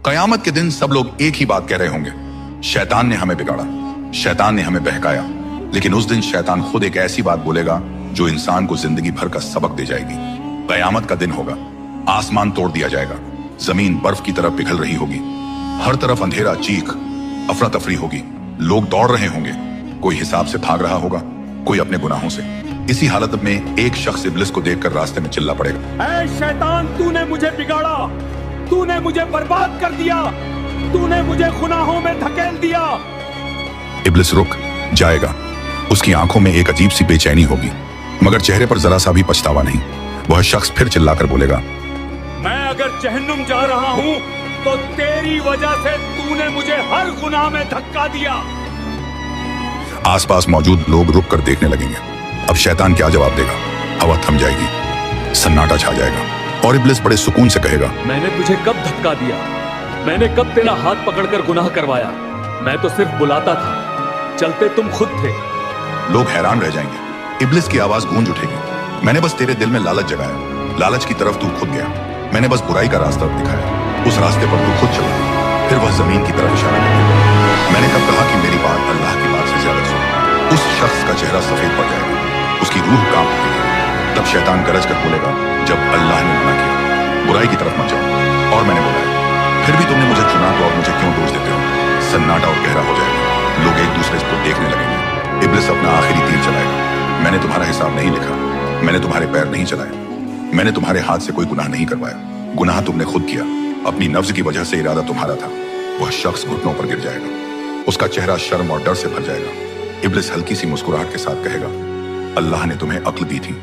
कयामत के दिन सब लोग एक ही बात कह रहे होंगे, शैतान ने हमें बिगाड़ा, शैतान ने हमें बहकाया। लेकिन उस दिन शैतान खुद एक ऐसी बात बोलेगा जो इंसान को जिंदगी भर का सबक दे जाएगी। कयामत का दिन होगा, आसमान तोड़ दिया जाएगा, जमीन बर्फ की तरफ पिघल रही होगी, हर तरफ अंधेरा, चीख, अफरा तफरी होगी, लोग दौड़ रहे होंगे, कोई हिसाब से भाग रहा होगा, कोई अपने गुनाहों से। इसी हालत में एक शख्स इब्लिस को देखकर रास्ते में चिल्ला पड़ेगा, ऐ शैतान, तूने मुझे बिगाड़ा, तूने मुझे बर्बाद कर दिया, तूने मुझे गुनाहों में धकेल दिया। इब्लिस रुक जाएगा, उसकी आंखों में एक अजीब सी बेचैनी होगी, मगर चेहरे पर जरा सा भी पछतावा नहीं। वह शख्स फिर चिल्लाकर बोलेगा, मैं अगर जहन्नुम जा रहा हूं तो तेरी वजह से तूने मुझे हर गुनाह में धक्का दिया। आसपास मौजूद लोग रुक कर देखने लगेंगे। अब शैतान क्या जवाब देगा? हवा थम जाएगी, सन्नाटा छा जाएगा और इब्लिस बड़े सुकून से कहेगा, मैंने तुझे कब धक्का दिया? मैंने कब तेरा हाथ पकड़कर गुनाह करवाया? मैं तो सिर्फ बुलाता था, चलते तुम खुद थे। लोग हैरान रह जाएंगे। इब्लिस की आवाज गूंज उठेगी, मैंने बस तेरे दिल में लालच जगाया, लालच की तरफ तू खुद गया, मैंने बस बुराई का रास्ता दिखाया, उस रास्ते पर तू खुद चला। फिर वह जमीन की तरफ इशारा करेगा, मैंने कब कहा कि मेरी बात अल्लाह की बात से ज्यादा सुनो। उस शख्स का चेहरा सफेद पड़ जाएगा, उसकी रूह कांप उठेगी। तब शैतान गरज कर बोलेगा, जब अल्लाह ने मना किया बुराई की तरफ मत जाओ और मैंने बुलाया, फिर भी तुमने मुझे चुना तो और मुझे क्यों दोष देते हो? सन्नाटा और गहरा हो जाएगा, लोग एक दूसरे को देखने लगेंगे। इब्लिस अपना आखिरी तीर चलाएगा, मैंने तुम्हारा हिसाब नहीं लिखा, मैंने तुम्हारे पैर नहीं चलाए, मैंने तुम्हारे हाथ से कोई गुनाह नहीं करवाया, गुनाह तुमने खुद किया, अपनी नफ्स की वजह से इरादा तुम्हारा था। वह शख्स घुटनों पर गिर जाएगा, उसका चेहरा शर्म और डर से भर जाएगा। इब्लिस हल्की सी मुस्कुराहट के साथ कहेगा, अल्लाह ने तुम्हें अक्ल दी थी,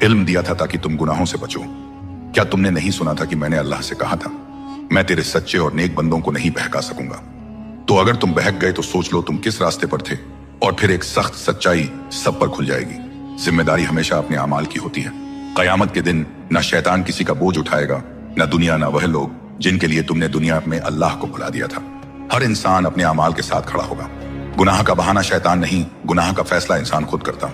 इल्म दिया था ताकि तुम गुनाहों से बचो। क्या तुमने नहीं सुना था कि मैंने अल्लाह से कहा था, मैं तेरे सच्चे और नेक बंदों को नहीं बहका सकूंगा? तो अगर तुम बहक गए तो सोच लो तुम किस रास्ते पर थे, और फिर एक सख्त सच्चाई सब पर खुल जाएगी। जिम्मेदारी हमेशा अपने अमाल की होती है। कयामत के दिन न शैतान किसी का बोझ उठाएगा, न दुनिया, न वह लोग जिनके लिए तुमने दुनिया में अल्लाह को भुला दिया था। हर इंसान अपने अमाल के साथ खड़ा होगा। गुनाह का बहाना शैतान नहीं, गुनाह का फैसला इंसान खुद करता।